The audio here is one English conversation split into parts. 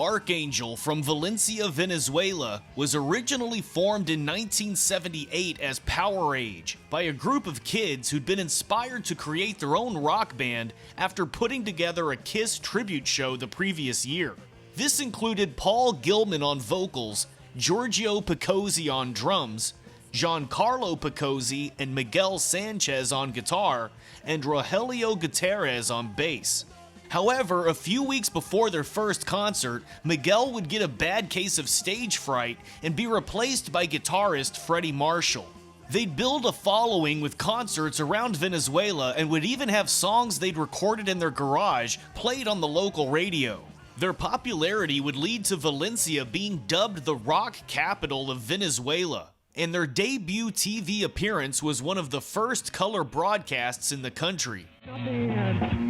Archangel from Valencia, Venezuela, was originally formed in 1978 as Power Age by a group of kids who'd been inspired to create their own rock band after putting together a Kiss tribute show the previous year. This included Paul Gilman on vocals, Giorgio Picozzi on drums, Giancarlo Picozzi and Miguel Sanchez on guitar, and Rogelio Gutierrez on bass. However, a few weeks before their first concert, Miguel would get a bad case of stage fright and be replaced by guitarist Freddie Marshall. They'd build a following with concerts around Venezuela and would even have songs they'd recorded in their garage played on the local radio. Their popularity would lead to Valencia being dubbed the rock capital of Venezuela, and their debut TV appearance was one of the first color broadcasts in the country.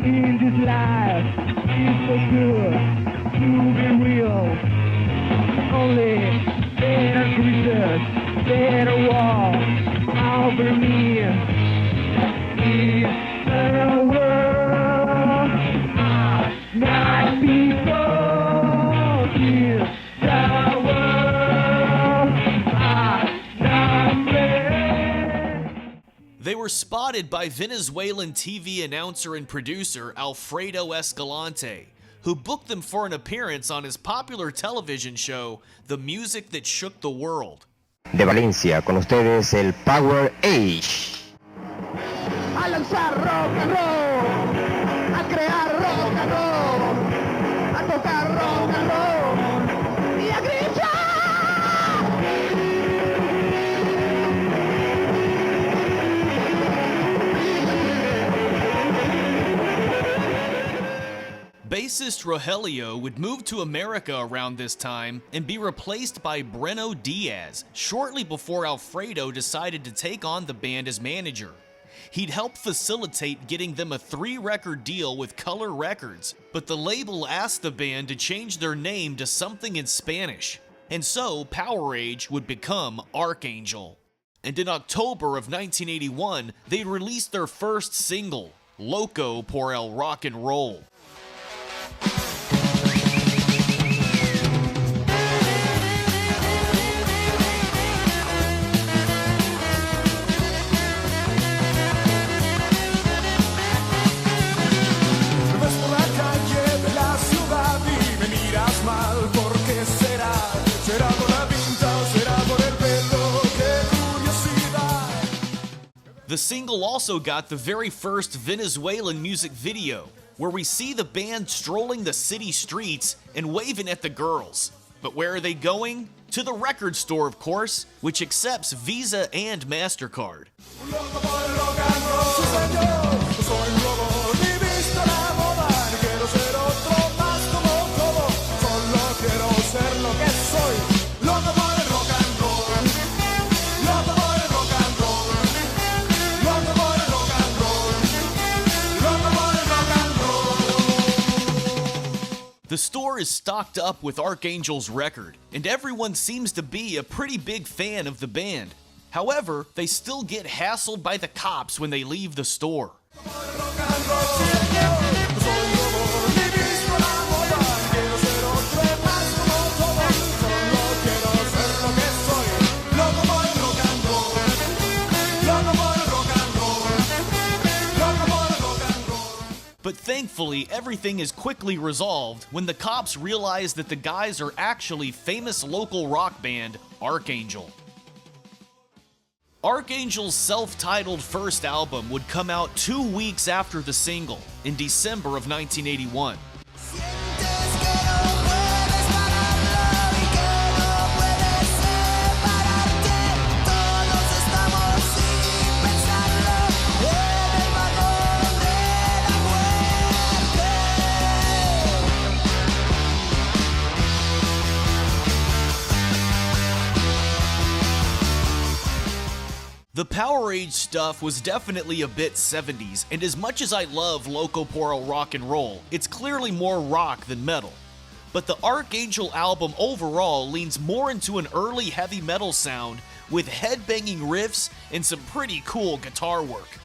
In this life is so good to be real. Only better creatures, better walls over me. Is the world not before you? The world not fair. They were spotted by Venezuelan TV announcer and producer Alfredo Escalante, who booked them for an appearance on his popular television show, The Music That Shook the World. De Valencia, con ustedes el Power Age. A lanzar rock and roll, a crear rock and roll, a tocar rock and roll y a gritar. Bassist Rogelio would move to America around this time and be replaced by Breno Diaz shortly before Alfredo decided to take on the band as manager. He'd help facilitate getting them a 3-record deal with Color Records, but the label asked the band to change their name to something in Spanish, and so Power Age would become Archangel. And in October of 1981, they released their first single, Loco por el Rock and Roll. The single also got the very first Venezuelan music video, where we see the band strolling the city streets and waving at the girls. But where are they going? To the record store, of course, which accepts Visa and MasterCard. The store is stocked up with Archangel's record, and everyone seems to be a pretty big fan of the band. However, they still get hassled by the cops when they leave the store. But thankfully, everything is quickly resolved when the cops realize that the guys are actually famous local rock band, Archangel. Archangel's self-titled first album would come out 2 weeks after the single, in December of 1981. The Power Age stuff was definitely a bit 70s, and as much as I love Loco por el Rock and Roll, it's clearly more rock than metal. But the Archangel album overall leans more into an early heavy metal sound with headbanging riffs and some pretty cool guitar work.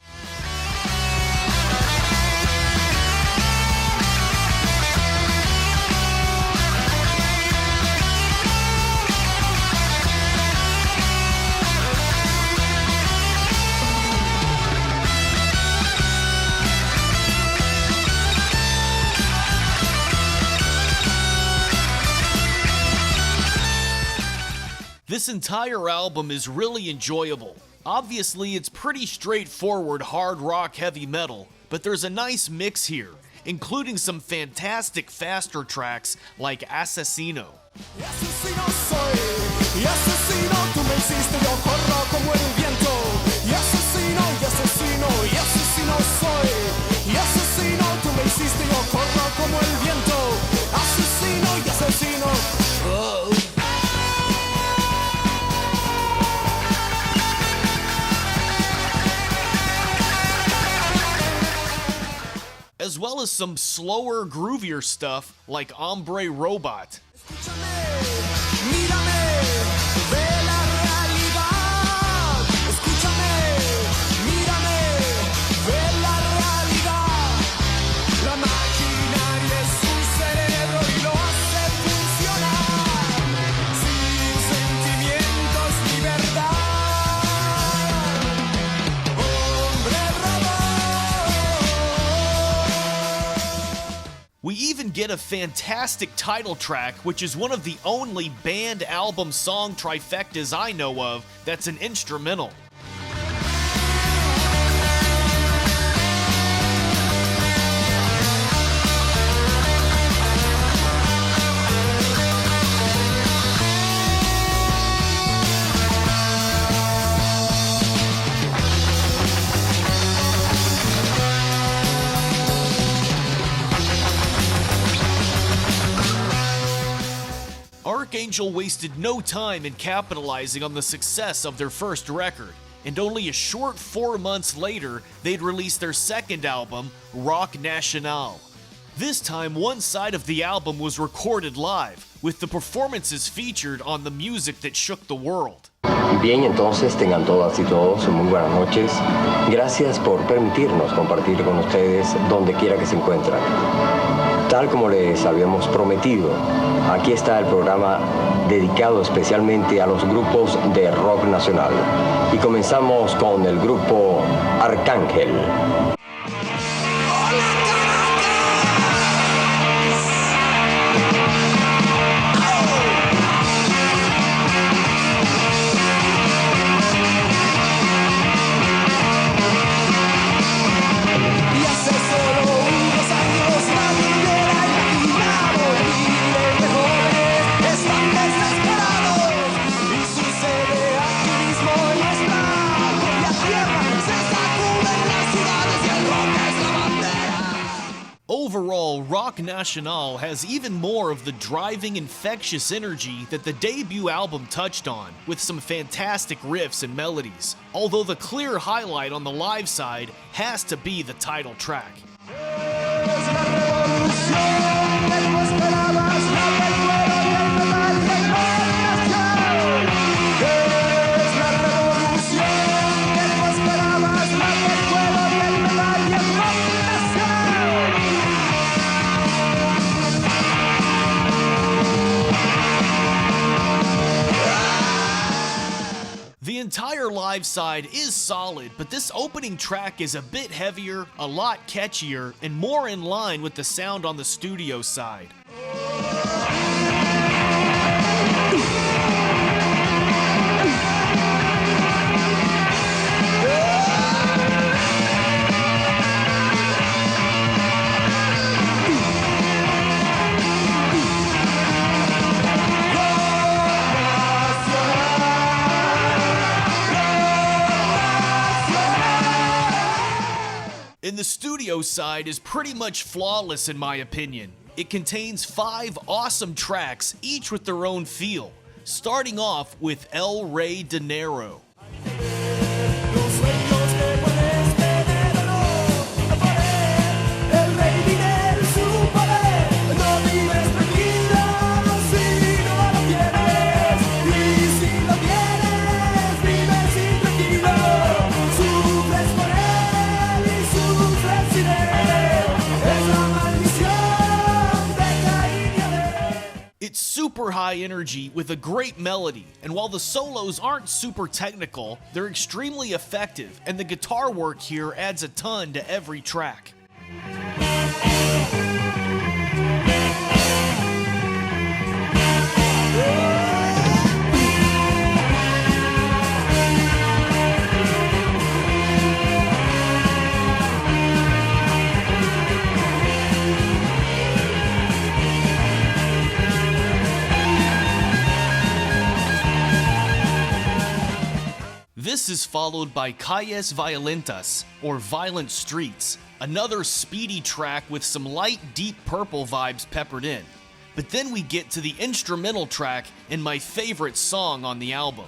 This entire album is really enjoyable. Obviously, it's pretty straightforward hard rock heavy metal, but there's a nice mix here, including some fantastic faster tracks like Asesino. Y asesino soy, y asesino, tú me hiciste, yo corro como el viento. Y asesino, y asesino, y asesino soy. Y asesino, tú me hiciste, yo corro como el viento. Asesino, y asesino. Oh. As well as some slower, groovier stuff like Hombre Robot. Escúchame, mírame, ve la realidad. Escúchame, mírame, ve la realidad. La maquinaria es un cerebro y lo hace funcionar. Sin sentimientos ni verdad. Hombre robot. We even get a fantastic title track, which is one of the only band album song trifectas I know of that's an instrumental. Archangel wasted no time in capitalizing on the success of their first record, and only a short 4 months later, they'd release their second album, Rock Nacional. This time, one side of the album was recorded live, with the performances featured on the music that shook the world. Bien, entonces tengan todas y todos muy buenas noches. Gracias por permitirnos compartir con ustedes donde quiera que se encuentran. Tal como les habíamos prometido, aquí está el programa dedicado especialmente a los grupos de rock nacional. Y comenzamos con el grupo Arcángel. Overall, Rock Nacional has even more of the driving, infectious energy that the debut album touched on, with some fantastic riffs and melodies, although the clear highlight on the live side has to be the title track. The entire live side is solid, but this opening track is a bit heavier, a lot catchier, and more in line with the sound on the studio side. And the studio side is pretty much flawless in my opinion. It contains 5 awesome tracks, each with their own feel, starting off with El Rey Dinero. It's super high energy with a great melody, and while the solos aren't super technical, they're extremely effective, and the guitar work here adds a ton to every track. This is followed by Calles Violentas, or Violent Streets, another speedy track with some light Deep Purple vibes peppered in. But then we get to the instrumental track and my favorite song on the album.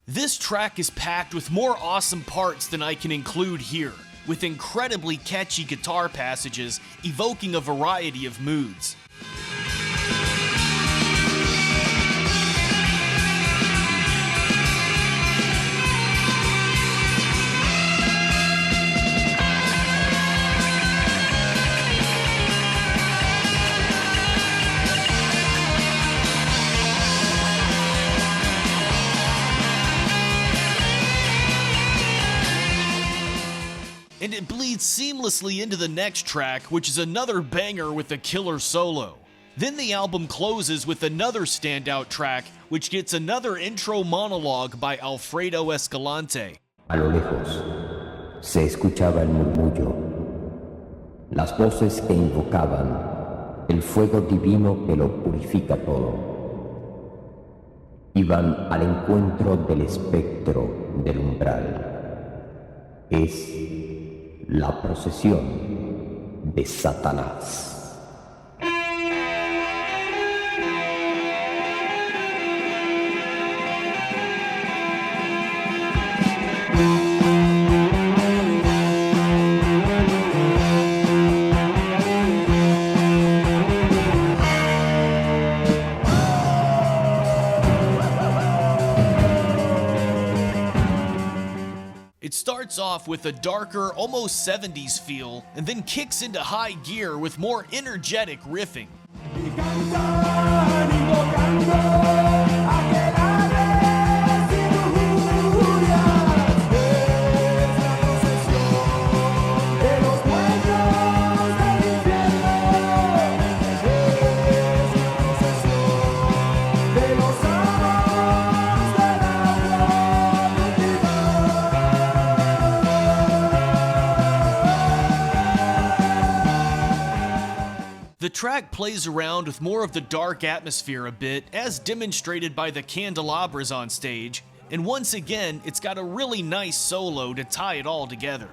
This track is packed with more awesome parts than I can include here, with incredibly catchy guitar passages evoking a variety of moods. And it bleeds seamlessly into the next track, which is another banger with a killer solo. Then the album closes with another standout track, which gets another intro monologue by Alfredo Escalante. A lo lejos se escuchaba el murmullo, las voces que invocaban el fuego divino que lo purifica todo. Iban al encuentro del espectro del umbral. Es la procesión de Satanás. It starts off with a darker, almost 70s feel, and then kicks into high gear with more energetic riffing. The track plays around with more of the dark atmosphere a bit, as demonstrated by the candelabras on stage, and once again, it's got a really nice solo to tie it all together.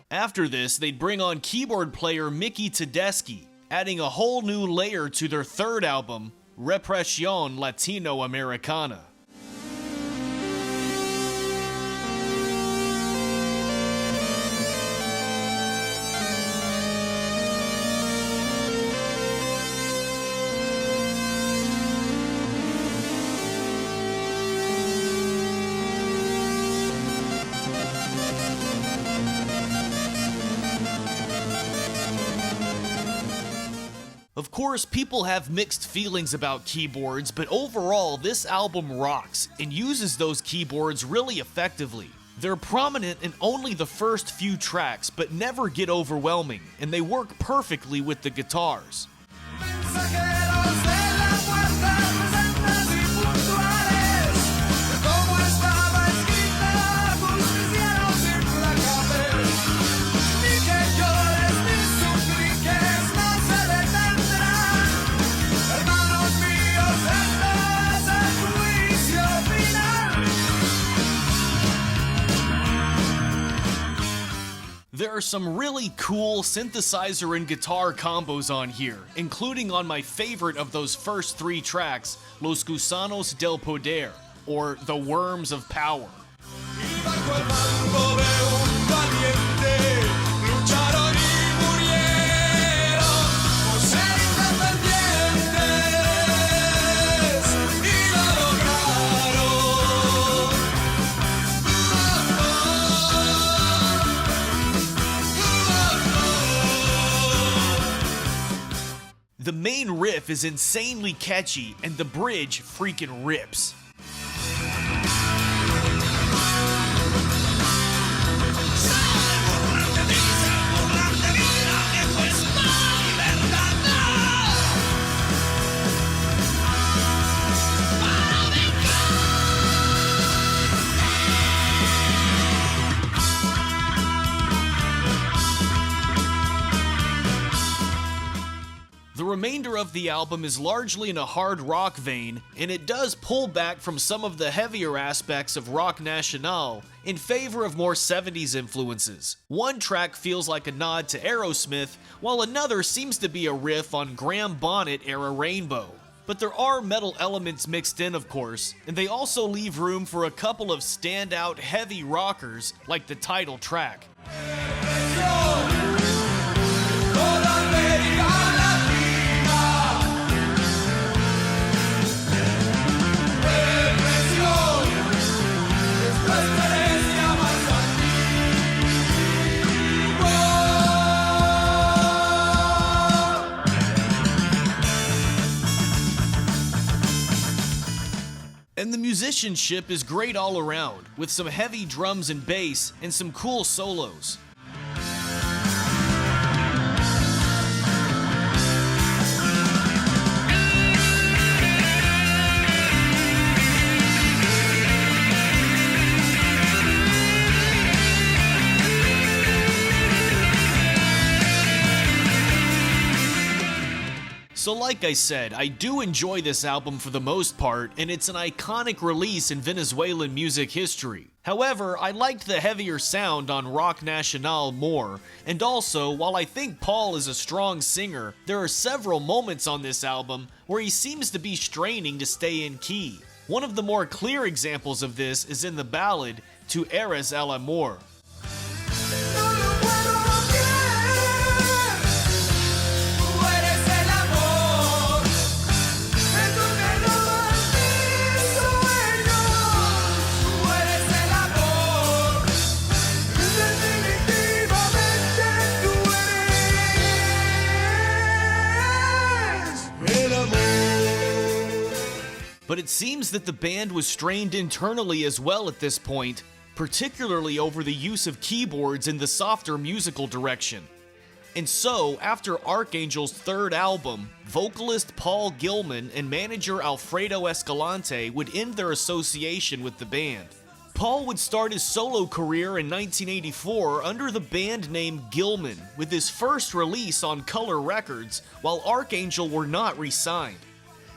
After this, they'd bring on keyboard player Mickey Tedeschi, adding a whole new layer to their third album, Represión Latinoamericana. Of course, people have mixed feelings about keyboards, but overall, this album rocks and uses those keyboards really effectively. They're prominent in only the first few tracks, but never get overwhelming, and they work perfectly with the guitars. There are some really cool synthesizer and guitar combos on here, including on my favorite of those first three tracks, Los Gusanos del Poder, or The Worms of Power. The main riff is insanely catchy, and the bridge freaking rips. The remainder of the album is largely in a hard rock vein, and it does pull back from some of the heavier aspects of rock national in favor of more 70s influences. One track feels like a nod to Aerosmith, while another seems to be a riff on Graham Bonnet era Rainbow. But there are metal elements mixed in, of course, and they also leave room for a couple of standout heavy rockers like the title track. And the musicianship is great all around, with some heavy drums and bass and some cool solos. So like I said, I do enjoy this album for the most part, and it's an iconic release in Venezuelan music history. However, I liked the heavier sound on Rock Nacional more, and also, while I think Paul is a strong singer, there are several moments on this album where he seems to be straining to stay in key. One of the more clear examples of this is in the ballad Tu Eres el Amor. But it seems that the band was strained internally as well at this point, particularly over the use of keyboards in the softer musical direction. And so, after Archangel's third album, vocalist Paul Gilman and manager Alfredo Escalante would end their association with the band. Paul would start his solo career in 1984 under the band name Gilman, with his first release on Color Records, while Archangel were not re-signed.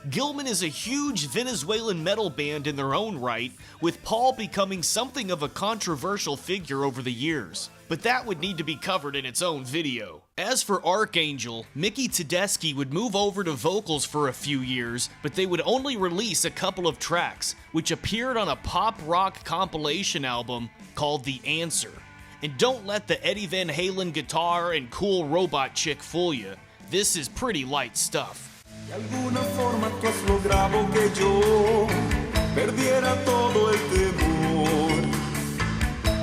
Gilman is a huge Venezuelan metal band in their own right, with Paul becoming something of a controversial figure over the years. But that would need to be covered in its own video. As for Archangel, Mickey Tedeschi would move over to vocals for a few years, but they would only release a couple of tracks, which appeared on a pop rock compilation album called The Answer. And don't let the Eddie Van Halen guitar and cool robot chick fool you. This is pretty light stuff. De alguna forma tú has logrado que yo perdiera todo el temor,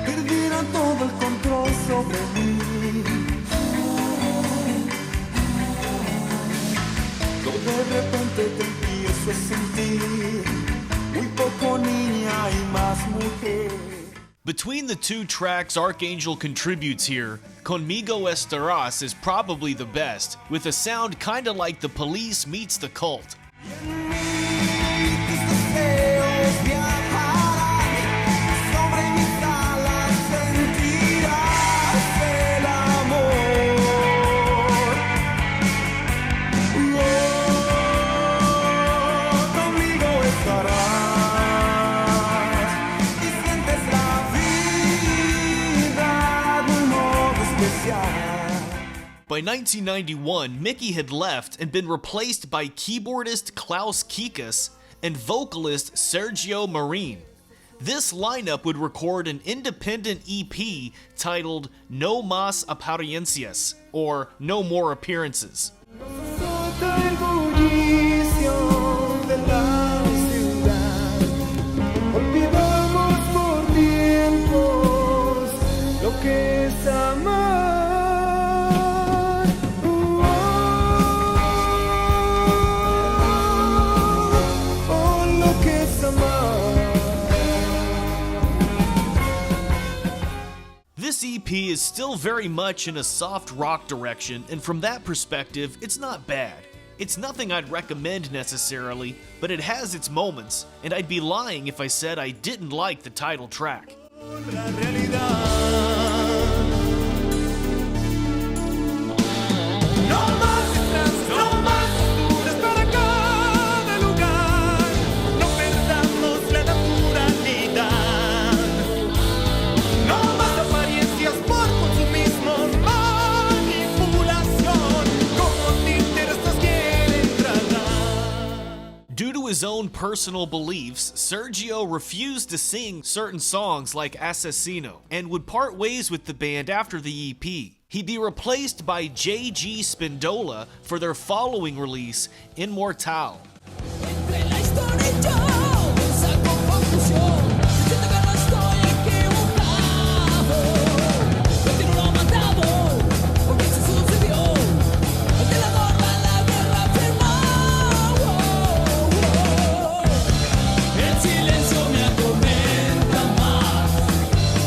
perdiera todo el control sobre mí. Yo de repente te empiezo a sentir muy poco niña y más mujer. Between the two tracks Archangel contributes here, Conmigo Estarás is probably the best, with a sound kinda like The Police meets The Cult. By 1991, Mickey had left and been replaced by keyboardist Klaus Kikas and vocalist Sergio Marin. This lineup would record an independent EP titled No Más Apariencias, or No More Appearances. EP is still very much in a soft rock direction, and from that perspective, it's not bad. It's nothing I'd recommend necessarily, but it has its moments, and I'd be lying if I said I didn't like the title track. La realidad. No más distancias, no más alturas para cada lugar. No perdamos la naturalidad. No más apariencias por consumismo, manipulación. Como títeres nos quieren tragar. Due to his own personal beliefs, Sergio refused to sing certain songs like Asesino and would part ways with the band after the EP. He'd be replaced by J.G. Spindola for their following release, Inmortal. Entre la historia y yo, saco confusión. Siento que no estoy equivocado. Destino lo ha matado, porque se sucedió. El de la norma, la guerra firmó. El silencio me atormenta más.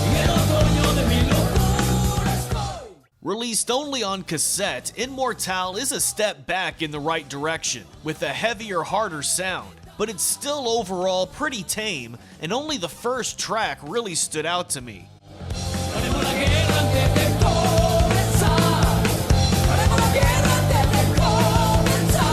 Y el otoño de mi locura estoy. Released only on cassette, Inmortal is a step back in the right direction, with a heavier, harder sound, but it's still overall pretty tame, and only the first track really stood out to me. Haremos la guerra antes de comenzar. Haremos la guerra antes de comenzar.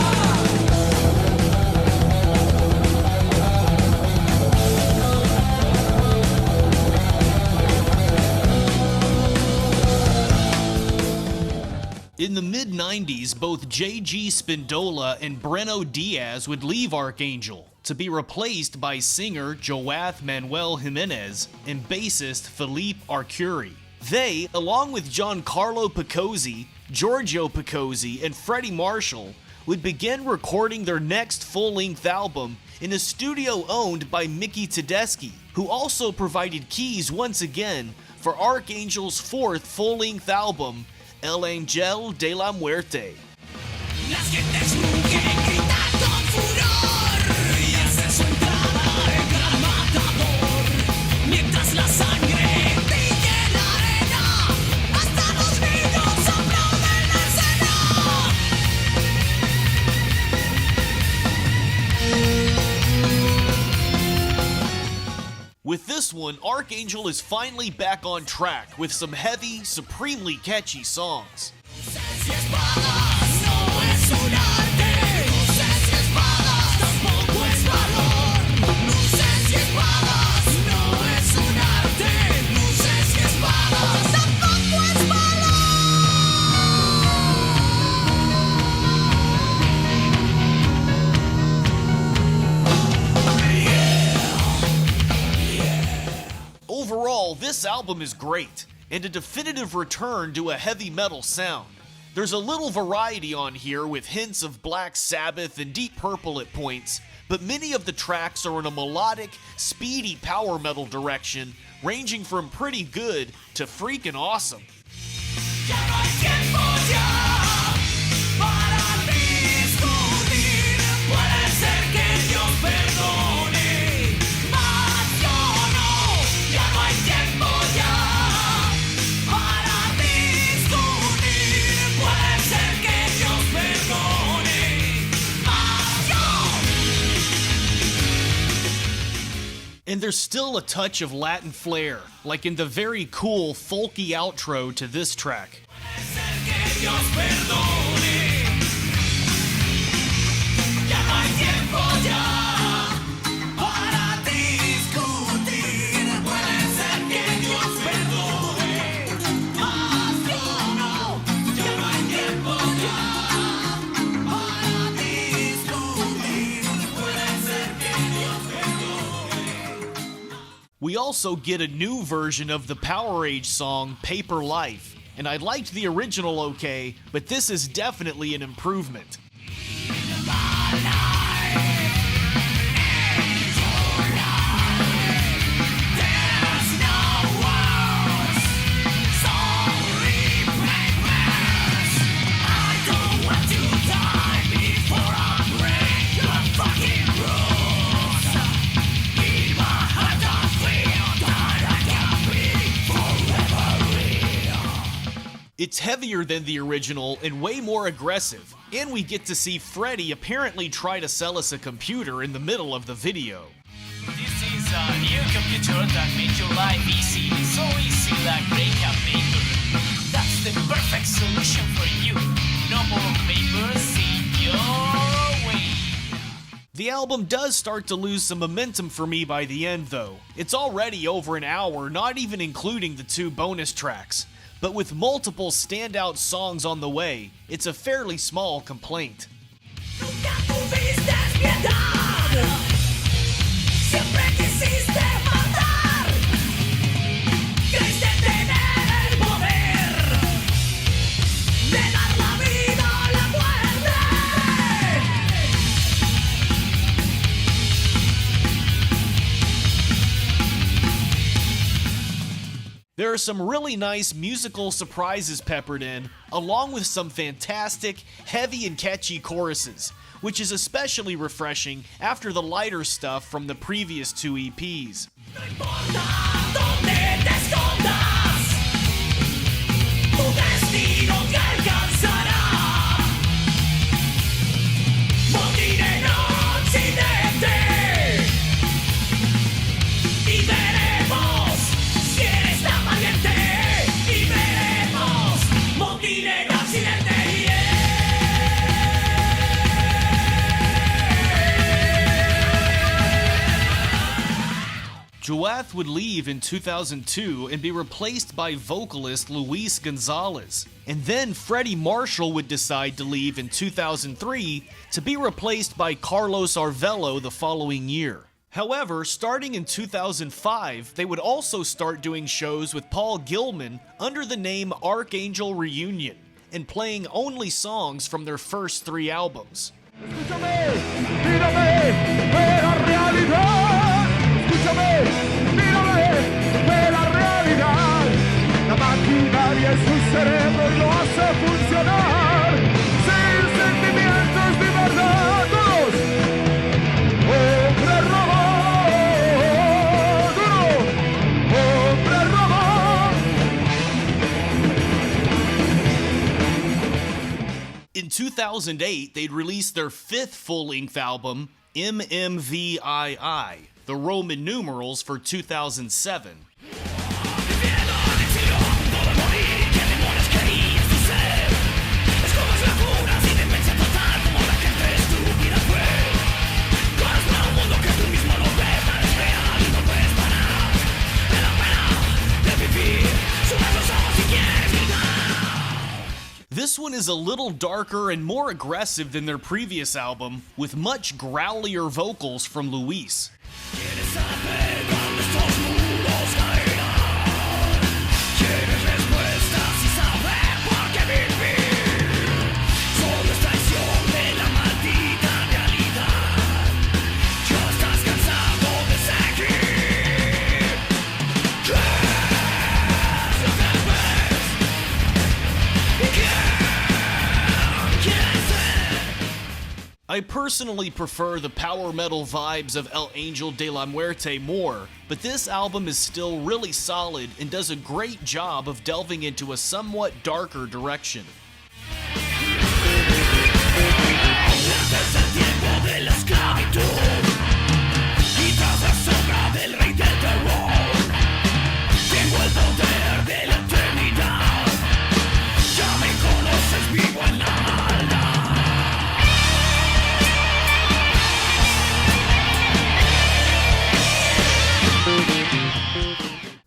In the mid-90s, both J.G. Spindola and Breno Diaz would leave Archangel to be replaced by singer Joath Manuel Jimenez and bassist Philippe Arcuri. They, along with Giancarlo Picozzi, Giorgio Picozzi, and Freddie Marshall, would begin recording their next full-length album in a studio owned by Mickey Tedeschi, who also provided keys once again for Archangel's fourth full-length album, El Ángel de la Muerte. Las gentes rugen, gritan con furor y hacen su entrada el gran matador. Mientras la sangre brilla en la arena, hasta los niños aplauden la escena. With this one, Archangel is finally back on track with some heavy, supremely catchy songs. Luces y espadas no es un arte. Luces y espadas tampoco es valor. Luces y espadas no es un arte. Luces y espadas tampoco es valor. Overall, this album is great, and a definitive return to a heavy metal sound. There's a little variety on here with hints of Black Sabbath and Deep Purple at points, but many of the tracks are in a melodic, speedy power metal direction, ranging from pretty good to freaking awesome. Ya no hay tiempo ya para discutir. Puede ser que Dios perdone, mas yo no. Ya no hay tiempo ya para discutir. Puede ser que Dios perdone, mas yo. And there's still a touch of Latin flair, like in the very cool, folky outro to this track. Puede ser que Dios perdone. Ya no hay tiempo ya para discutir. Puede ser que Dios perdone, mas yo no. Ya no hay tiempo ya para discutir. Puede ser que Dios perdone. We also get a new version of the Power Age song, Paper Life, and I liked the original okay, but this is definitely an improvement. There's no words, sorry papers. I don't want to die before I break your fucking rules. In my heart I feel that I can be forever real. It's heavier than the original and way more aggressive, and we get to see Freddie apparently try to sell us a computer in the middle of the video. This is a new computer that makes your life easy, so easy like breakup paper. That's the perfect solution for you. No more papers in your way. The album does start to lose some momentum for me by the end though. It's already over an hour, not even including the 2 bonus tracks. But with multiple standout songs on the way, it's a fairly small complaint. Nunca tuviste piedad. Siempre quisiste matar. Creíste tener el poder de dar la vida a la muerte. There are some really nice musical surprises peppered in, along with some fantastic, heavy and catchy choruses, which is especially refreshing after the lighter stuff from the previous 2 EPs. No importa dónde te escondas, tu destino te alcanzará. Morir en Occidente y veremos si eres tan valiente. Y veremos morir en Occidente. Joath would leave in 2002 and be replaced by vocalist Luis Gonzalez. And then Freddie Marshall would decide to leave in 2003 to be replaced by Carlos Arvelo the following year. However, starting in 2005, they would also start doing shows with Paul Gilman under the name Archangel Reunion and playing only songs from their first 3 albums. Escúchame, mírame, ve la realidad. Escúchame, mírame, ve la realidad. La maquinaria es un cerebro y lo hace funcionar. Sin sentimientos de verdad, todos. Hombre robot, duro. Hombre robot. In 2008, they'd release their 5th full-length album, MMVII, the Roman numerals for 2007. This one is a little darker and more aggressive than their previous album, with much growlier vocals from Luis. I personally prefer the power metal vibes of El Angel de la Muerte more, but this album is still really solid and does a great job of delving into a somewhat darker direction.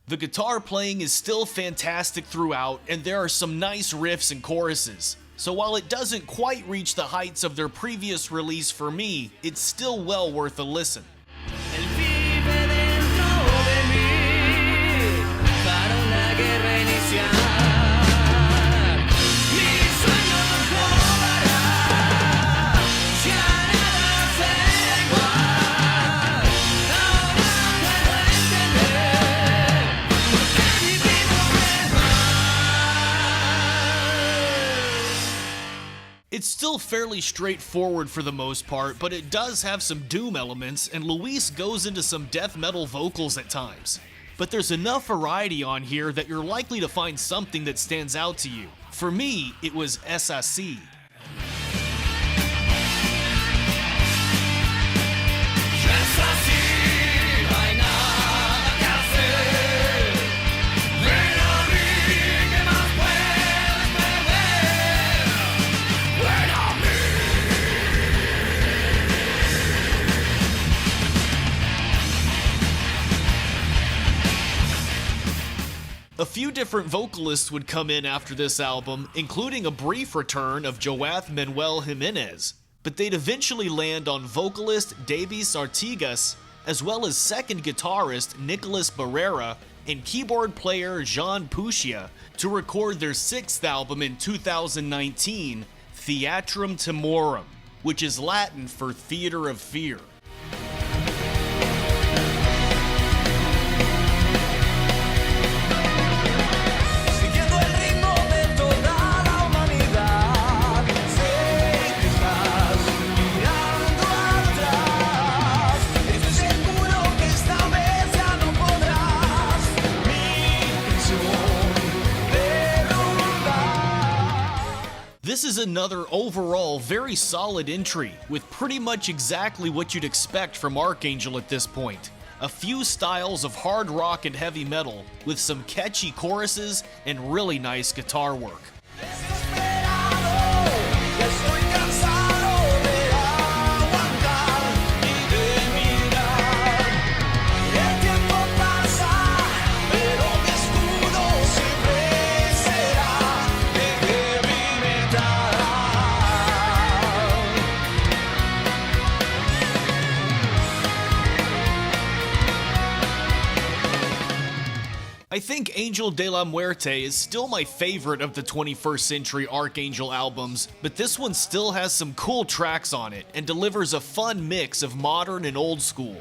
The guitar playing is still fantastic throughout, and there are some nice riffs and choruses. So while it doesn't quite reach the heights of their previous release for me, it's still well worth a listen. Él vive dentro de mí para una guerra iniciar. Mi sueño no acabará, ya nada será igual. Ahora puedo entender por qué vivimos de más. It's still fairly straightforward for the most part, but it does have some doom elements, and Luis goes into some death metal vocals at times. But there's enough variety on here that you're likely to find something that stands out to you. For me, it was Es Así. A few different vocalists would come in after this album, including a brief return of Joath Manuel Jimenez, but they'd eventually land on vocalist Davis Artigas, as well as second guitarist Nicolas Barrera and keyboard player Jean Pucia to record their sixth album in 2019, Theatrum Timorum, which is Latin for Theater of Fear. This is another overall very solid entry, with pretty much exactly what you'd expect from Archangel at this point. A few styles of hard rock and heavy metal, with some catchy choruses and really nice guitar work. I think Angel de la Muerte is still my favorite of the 21st Century Archangel albums, but this one still has some cool tracks on it and delivers a fun mix of modern and old school.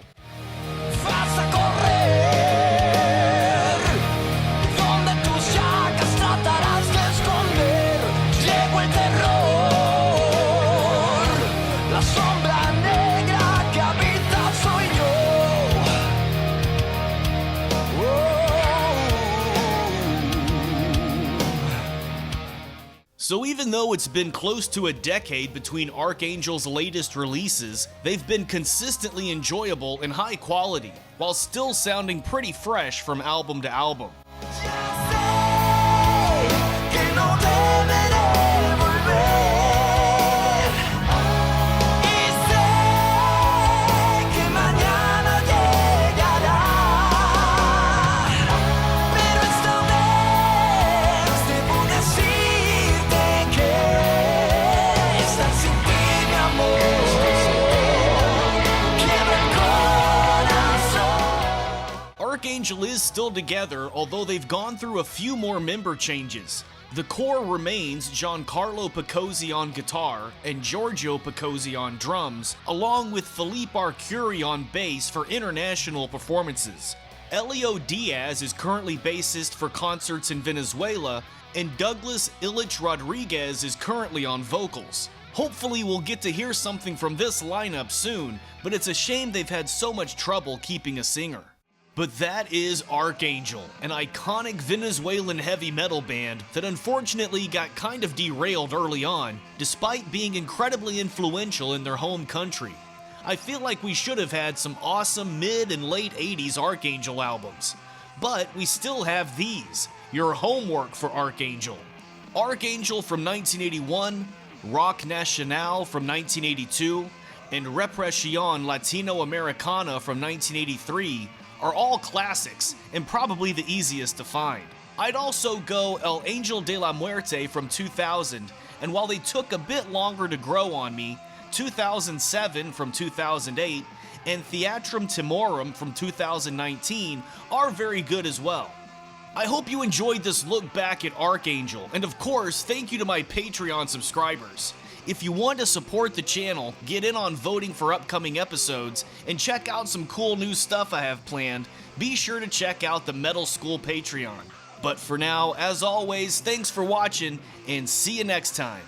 So even though it's been close to a decade between Archangel's latest releases, they've been consistently enjoyable and high quality, while still sounding pretty fresh from album to album. Archangel is still together, although they've gone through a few more member changes. The core remains Giancarlo Picozzi on guitar and Giorgio Picozzi on drums, along with Philippe Arcuri on bass for international performances. Elio Diaz is currently bassist for concerts in Venezuela, and Douglas Illich Rodriguez is currently on vocals. Hopefully we'll get to hear something from this lineup soon, but it's a shame they've had so much trouble keeping a singer. But that is Archangel, an iconic Venezuelan heavy metal band that unfortunately got kind of derailed early on, despite being incredibly influential in their home country. I feel like we should have had some awesome mid and late 80s Archangel albums. But we still have these, your homework for Archangel. Archangel from 1981, Rock Nacional from 1982, and Represión Latinoamericana from 1983 are all classics and probably the easiest to find. I'd also go El Angel de la Muerte from 2000, and while they took a bit longer to grow on me, 2007 from 2008 and Theatrum Timorum from 2019 are very good as well. I hope you enjoyed this look back at Archangel, and of course, thank you to my Patreon subscribers. If you want to support the channel, get in on voting for upcoming episodes, and check out some cool new stuff I have planned, be sure to check out the Metal School Patreon. But for now, as always, thanks for watching, and see you next time.